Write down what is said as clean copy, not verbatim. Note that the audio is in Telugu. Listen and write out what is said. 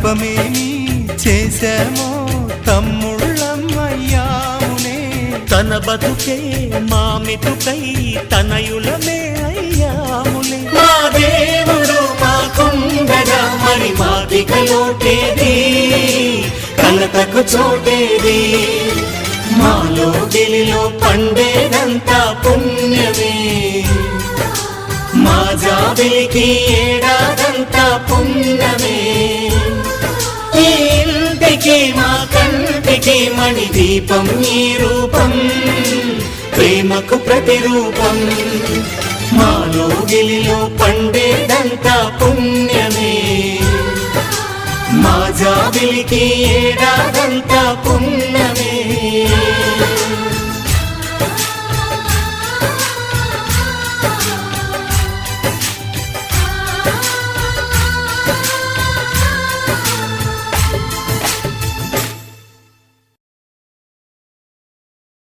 పాపమేమి చేశామో తమ్ముళ్ళమయ్యామునే. తన బతుకే మామితుకై తనయులమే అయ్యాములే. మా దేవుడు మాకుండగా మరి మాదిక లోటేది, కలతకు చోటేది. మాలో గిలిలో పండేదంతా పుణ్యమే, మా జాబిలికి ఏడాదంతా పుణ్యమే. ఈ ఇంటికి మా కంటికి మణి దీపం ఈ రూపం, ప్రేమకు ప్రతిరూపం. మాలో గిలిలో పండేదంతా పుణ్యమే, మా జాబిలికి ఏడాదంతా